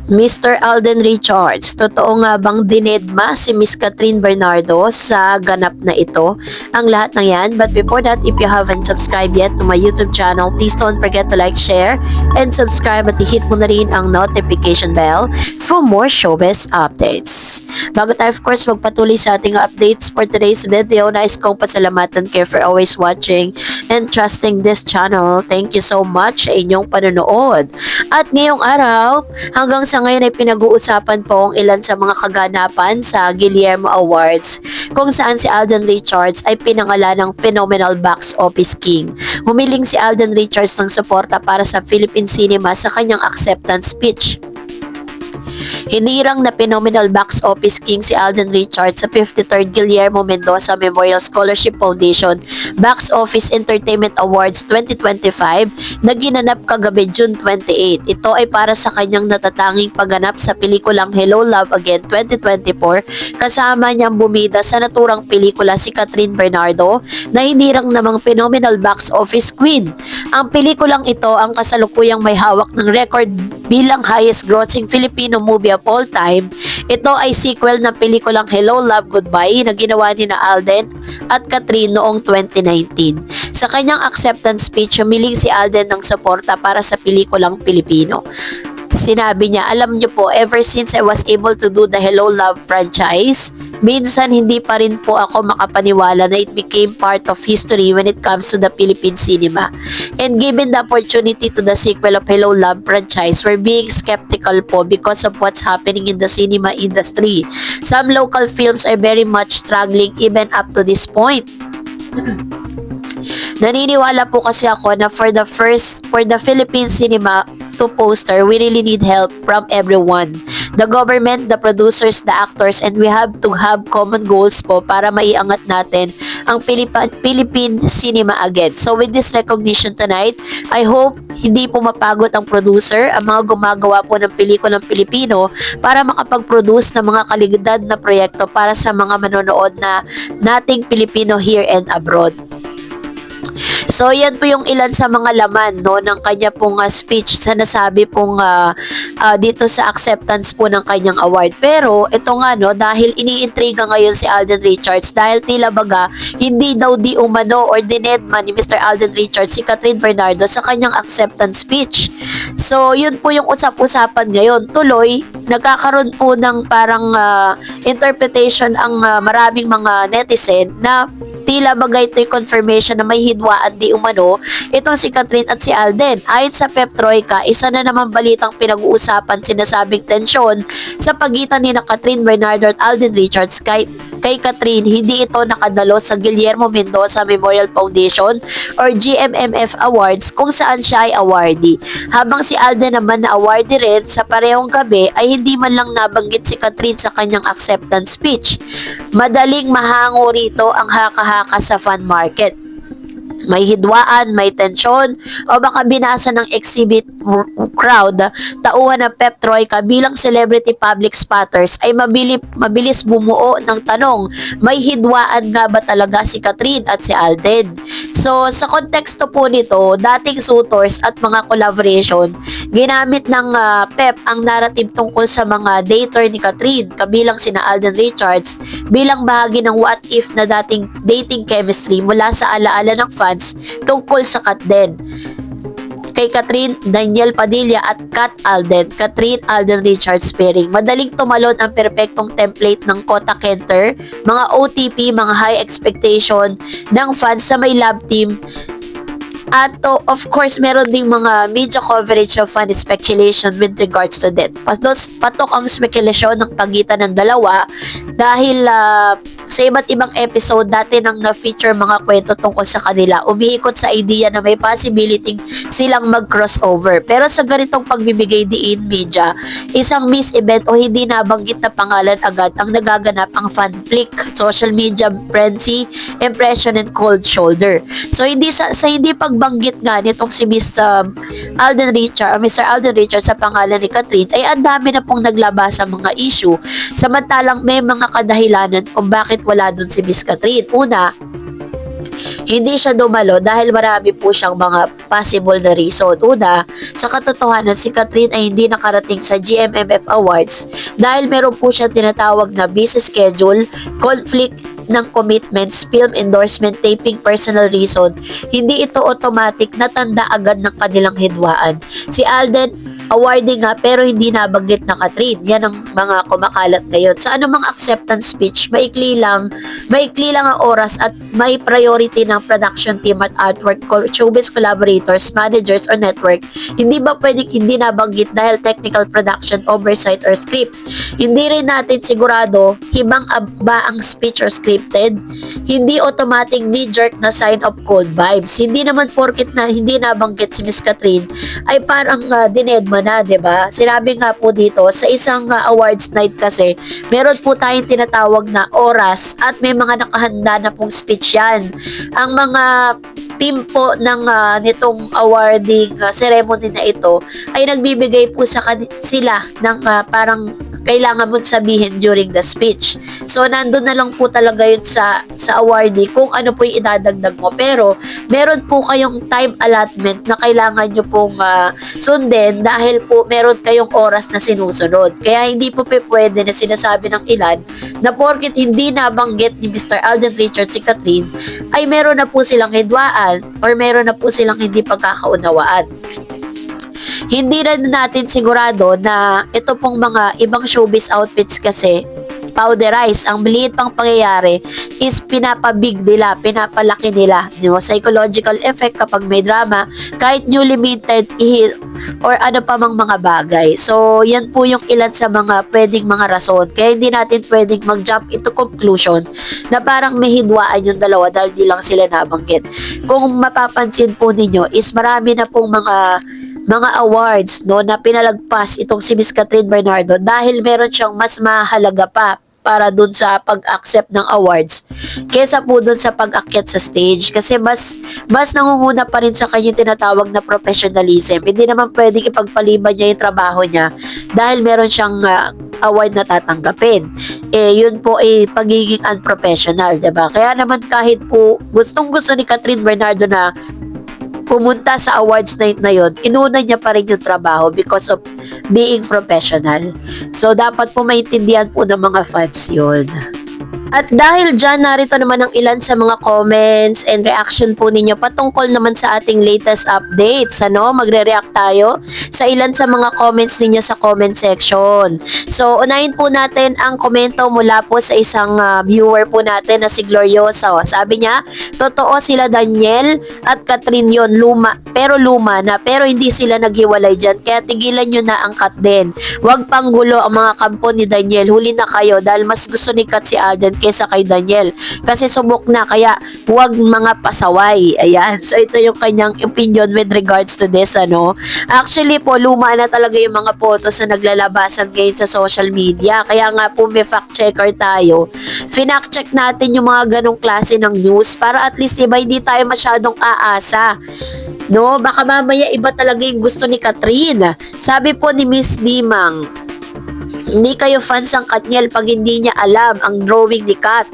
Mr. Alden Richards, totoo nga bang dinedma si Miss Catherine Bernardo sa ganap na ito? Ang lahat ng yan. But before that, if you haven't subscribed yet to my YouTube channel, please don't forget to like, share, and subscribe at i-hit mo na rin ang notification bell for more showbiz updates. Bago tayo, of course, magpatuloy sa ating updates for today's video, nais kong pasalamatan kayo for always watching and trusting this channel. Thank you so much sa inyong panonood. At ngayong araw, hanggang sa ngayon ay pinag-uusapan po ang ilan sa mga kaganapan sa Guillermo Awards kung saan si Alden Richards ay pinangalan ng Phenomenal Box Office King. Humiling si Alden Richards ng suporta para sa Philippine cinema sa kanyang acceptance speech. Hinirang na Phenomenal Box Office King si Alden Richards sa 53rd Guillermo Mendoza Memorial Scholarship Foundation Box Office Entertainment Awards 2025 na ginanap kagabi June 28. Ito ay para sa kanyang natatanging pagganap sa pelikulang Hello Love Again 2024 kasama niyang bumida sa naturang pelikula si Catherine Bernardo na hinirang namang Phenomenal Box Office Queen. Ang pelikulang ito ang kasalukuyang may hawak ng record bilang highest grossing Filipino movie of all time. Ito ay sequel ng pelikulang Hello Love Goodbye na ginawa ni na Alden at Catherine noong 2019. Sa kanyang acceptance speech, humiling si Alden ng suporta para sa pelikulang Pilipino. Sinabi niya, alam niyo po, ever since I was able to do the Hello Love franchise, minsan hindi pa rin po ako makapaniwala na it became part of history when it comes to the Philippine cinema. And given the opportunity to the sequel of Hello Love franchise, we're being skeptical po because of what's happening in the cinema industry. Some local films are very much struggling even up to this point. Naniniwala po kasi ako na for the Philippine cinema to poster, we really need help from everyone. The government, the producers, the actors, and we have to have common goals po para maiangat natin ang Philippine cinema again. So with this recognition tonight, I hope hindi po mapagod ang producer, ang mga gumagawa po ng pelikulang Pilipino para makapag-produce ng mga kalidad na proyekto para sa mga manonood na nating Pilipino here and abroad. So yan po yung ilan sa mga laman no ng kanya pong speech sa nasabi pong dito sa acceptance po ng kanyang award. Pero ito nga no, dahil iniintriga ngayon si Alden Richards dahil tila baga hindi daw di umano or dinedma ni Mr. Alden Richards si Catherine Bernardo sa kanyang acceptance speech. So yun po yung usap-usapan ngayon. Tuloy nagkakaroon po ng parang interpretation ang maraming mga netizen na tila bagay ito'y confirmation na may hidwaan di umano itong si Catherine at si Alden. Ayon sa Pep Troika, isa na naman balitang pinag-uusapan sinasabing tensyon sa pagitan ni na Catherine Bernardo at Alden Richards kay Catherine, hindi ito nakadalo sa Guillermo Mendoza Memorial Foundation or GMMF Awards kung saan siya ay awardee. Habang si Alden naman na awardee rin sa parehong gabi ay hindi man lang nabanggit si Catherine sa kanyang acceptance speech. Madaling mahango rito ang haka-haka sa fan market. May hidwaan, may tensyon, o baka binasa ng exhibit crowd, tauhan ng Pep Troika bilang celebrity public spotters ay mabilis bumuo ng tanong, may hidwaan nga ba talaga si Catherine at si Alden? So, sa konteksto po nito, dating suitors at mga collaboration, ginamit ng Pep ang narrative tungkol sa mga dater ni Catherine, kabilang sina Alden Richards, bilang bahagi ng what if na dating dating chemistry mula sa alaala ng fans tungkol sa Catden. Kay Catherine, Daniel Padilla at Kat Alden, Catherine Alden Richards pairing. Madaling tumalon ang perpektong template ng Kota Kenter, mga OTP, mga high expectation ng fans sa may love team. At of course, meron ding mga media coverage of fan speculation with regards to that. Patok ang spekulasyon ng pagitan ng dalawa dahil sa iba't ibang episode dati nang na-feature mga kwento tungkol sa kanila, umiikot sa idea na may possibility silang mag-crossover. Pero sa ganitong pagbibigay diin media, isang miss event o hindi nabanggit na pangalan agad ang nagaganap ang fan flick, social media frenzy, impression and cold shoulder. So hindi pagbanggit nga nitong si Mr. Alden Richards sa pangalan ni Catherine ay ang dami na pong naglabas sa mga issue, samantalang may mga kadahilanan kung bakit wala dun si Miss Catherine. Una, Hindi siya dumalo dahil marami po siyang mga possible na reason. Una, sa katotohanan si Catherine ay hindi nakarating sa GMMF Awards dahil meron po siyang tinatawag na busy schedule, conflict ng commitments, film endorsement, taping, personal reason. Hindi ito automatic na tanda agad ng kanilang hidwaan. Si Alden awarding nga pero hindi nabanggit na Catherine. Yan ang mga kumakalat ngayon. Sa anumang acceptance speech, maikli lang ang oras at may priority ng production team at artwork, showbiz collaborators, managers or network. Hindi ba pwedeng hindi nabanggit dahil technical production, oversight or script? Hindi rin natin sigurado hibang ba ang speech or scripted. Hindi automatic knee-jerk na sign of cold vibes. Hindi naman porkit na hindi nabanggit si Miss Catherine ay parang dinedma na, 'di ba? Sinabi nga po dito sa isang awards night kasi, meron po tayong tinatawag na oras at may mga nakahanda na pong speech yan. Ang mga team po ng nitong awarding ceremony na ito ay nagbibigay po sa sila ng parang kailangan mo sabihin during the speech. So, nandun na lang po talaga yun sa awardee kung ano po yung idadagdag mo. Pero, meron po kayong time allotment na kailangan nyo pong sundin dahil po meron kayong oras na sinusunod. Kaya hindi po pwede na sinasabi ng ilan na porkit hindi nabanggit ni Mr. Alden Richards si Catherine, ay meron na po silang hidwaan or meron na po silang hindi pagkakaunawaan. Hindi rin natin sigurado na ito pong mga ibang showbiz outfits kasi powderize. Ang maliit pang pangyayari is pinapabig nila, pinapalaki nila. Yung psychological effect kapag may drama, kahit newly minted or ano pa mang mga bagay. So, yan po yung ilan sa mga pwedeng mga rason. Kaya hindi natin pwedeng mag-jump into conclusion na parang may hidwaan yung dalawa dahil di lang sila nabanggit. Kung mapapansin po ninyo is marami na pong mga awards no na pinalagpas itong si Miss Catherine Bernardo dahil meron siyang mas mahalaga pa para dun sa pag-accept ng awards kesa po dun sa pag-akyat sa stage kasi mas nangunguna pa rin sa kanya tinatawag na professionalism. Hindi naman pwedeng ipagpaliban niya yung trabaho niya dahil meron siyang award na tatanggapin. Yun po ay pagiging unprofessional, diba? Kaya naman kahit po gustong-gusto ni Catherine Bernardo na pumunta sa awards night na yun, inuna niya pa rin yung trabaho because of being professional. So, dapat po maintindihan po ng mga fans yun. At dahil dyan, narito naman ang ilan sa mga comments and reaction po ninyo patungkol naman sa ating latest updates. Magre-react tayo sa ilan sa mga comments ninyo sa comment section. So, unahin po natin ang komento mula po sa isang viewer po natin na si Glorioso. Sabi niya, totoo sila Daniel at Catherine yon pero luma na, pero hindi sila naghiwalay dyan. Kaya tigilan nyo na ang Kat din. Huwag panggulo ang mga kampo ni Daniel. Huli na kayo dahil mas gusto ni Kat si Alden kesa kay Daniel. Kasi subok na, kaya huwag mga pasaway. Ayan. So, ito yung kanyang opinion with regards to this, Actually po, luma na talaga yung mga photos na naglalabasan ngayon sa social media. Kaya nga po, may fact checker tayo. Finact check natin yung mga ganong klase ng news para at least, diba, hindi tayo masyadong aasa. Baka mamaya iba talaga yung gusto ni Catherine. Sabi po ni Miss Dimang, hindi kayo fans ng Katniel pag hindi niya alam ang drawing ni Kat.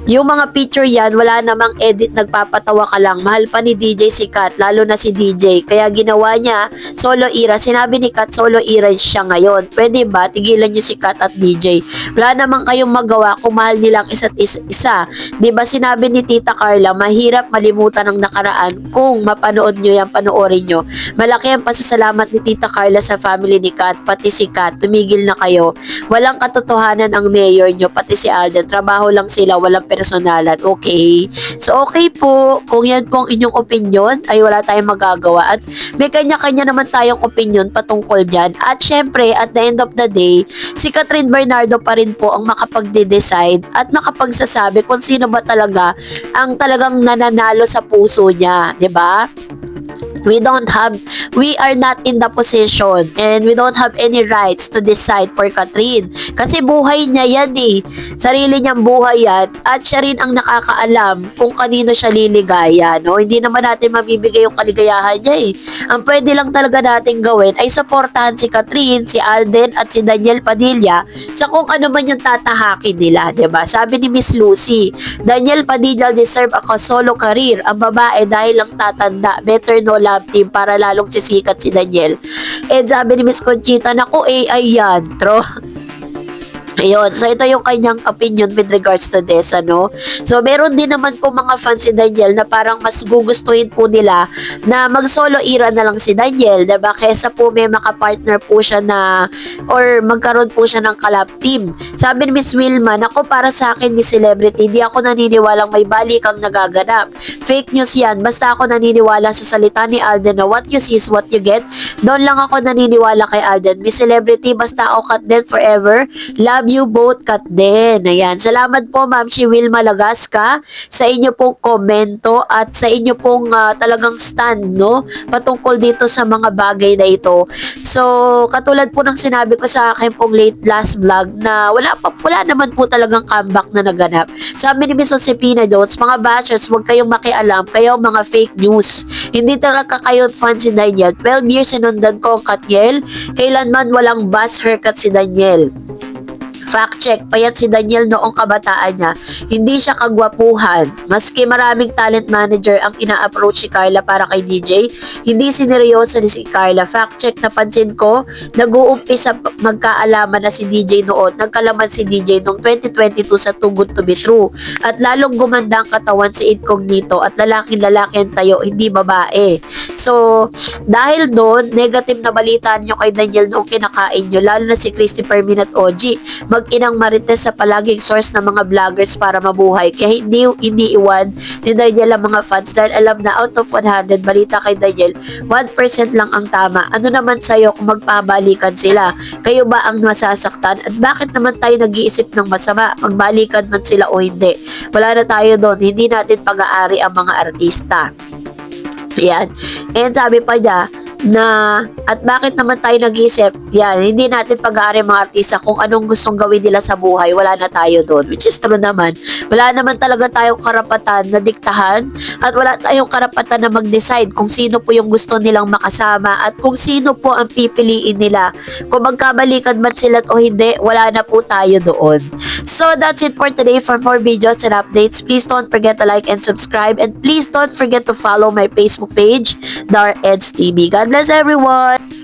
Yung mga picture yan, wala namang edit, nagpapatawa ka lang. Mahal pa ni DJ si Kat, lalo na si DJ. Kaya ginawa niya, solo era. Sinabi ni Kat, solo era siya ngayon. Pwede ba? Tigilan niyo si Kat at DJ. Wala namang kayong magawa kung mahal nilang isa't isa. Diba sinabi ni Tita Carla, mahirap malimutan ang nakaraan. Kung mapanood niyo yan, panoorin niyo. Malaki ang pasasalamat ni Tita Carla sa family ni Kat, pati si Kat. Tumigil na kayo. Walang katotohanan ang mayor niyo, pati si Alden. Trabaho lang sila, walang personalan. Okay? So, okay po. Kung yan po ang inyong opinion, ay wala tayong magagawa. At may kanya-kanya naman tayong opinion patungkol dyan. At syempre, at the end of the day, si Catherine Bernardo pa rin po ang makapagde-decide at makapagsasabi kung sino ba talaga ang talagang nananalo sa puso niya. 'Di ba? We are not in the position and we don't have any rights to decide for Catherine. Kasi buhay niya yan eh. Sarili niyang buhay yan at siya rin ang nakakaalam kung kanino siya liligaya. No? Hindi naman natin mabibigay yung kaligayahan niya eh. Ang pwede lang talaga natin gawin ay supportahan si Catherine, si Alden at si Daniel Padilla sa kung ano man yung tatahakin nila. Diba? Sabi ni Miss Lucy, Daniel Padilla deserve a solo career. Ang babae dahil lang tatanda, better no love team para lalong sisikat si Daniel. And sabi ni Miss Conchita, naku AI yan, tro. Ayun, so ito yung kanyang opinion with regards to this, ano. So, meron din naman po mga fans si Daniel na parang mas gugustuhin po nila na mag-solo era na lang si Daniel, diba? Kesa po may makapartner po siya na, or magkaroon po siya ng collab team. Sabi ni Miss Wilma, ako para sa akin, Miss Celebrity, di ako naniniwalang may balikang nagaganap. Fake news yan, basta ako naniniwala sa salita ni Alden na what you see is what you get. Doon lang ako naniniwala kay Alden. Miss Celebrity, basta ako cut then forever. Love you both, cut din. Ayan. Salamat po, Ma'am si Wilma Lagasca, sa inyo pong komento at sa inyo pong talagang stand, no? Patungkol dito sa mga bagay na ito. So, katulad po ng sinabi ko sa akin pong last vlog na wala naman po talagang comeback na naganap. Sabi ni Miss Josepina Jones, mga bashers, huwag kayong makialam, kayo mga fake news. Hindi talaga kayo fan si Daniel. 12 years sinundan ko ang Katniel, kailanman walang bus haircut si Daniel. Fact check, payat si Daniel noong kabataan niya. Hindi siya kagwapuhan. Maski maraming talent manager ang ina-approach si Carla para kay DJ, hindi sineryoso ni si Carla. Fact check, napansin ko, nag-uumpisa magkaalaman na si DJ noon. Nagkalaman si DJ noong 2022 sa Too Good To Be True. At lalong gumanda ang katawan si Incognito at lalaking-lalaki ang tayo, hindi babae. So, dahil doon, negative na balita nyo kay Daniel noong kinakain nyo, lalo na si Christopher Min at OG. Mag-inang marites sa palaging source ng mga vloggers para mabuhay. Kaya hindi iniiwan ni Daniel ang mga fans dahil alam na out of 100 balita kay Daniel, 1% lang ang tama. Ano naman sa'yo kung magpabalikan sila? Kayo ba ang masasaktan? At bakit naman tayo nag-iisip ng masama? Magbalikan man sila o hindi? Wala na tayo doon. Hindi natin pag-aari ang mga artista. Yan. And sabi pa niya, na at bakit naman tayo nag-iisip, yan, hindi natin pag-aari mga artista kung anong gustong gawin nila sa buhay, wala na tayo doon, which is true naman. Wala naman talaga tayong karapatan na diktahan at wala tayong karapatan na mag-decide kung sino po yung gusto nilang makasama at kung sino po ang pipiliin nila. Kung magkabalikan man sila o hindi, wala na po tayo doon. So that's it for today. For more videos and updates, please don't forget to like and subscribe, and please don't forget to follow my Facebook page, Dar Eds TV. God bless everyone!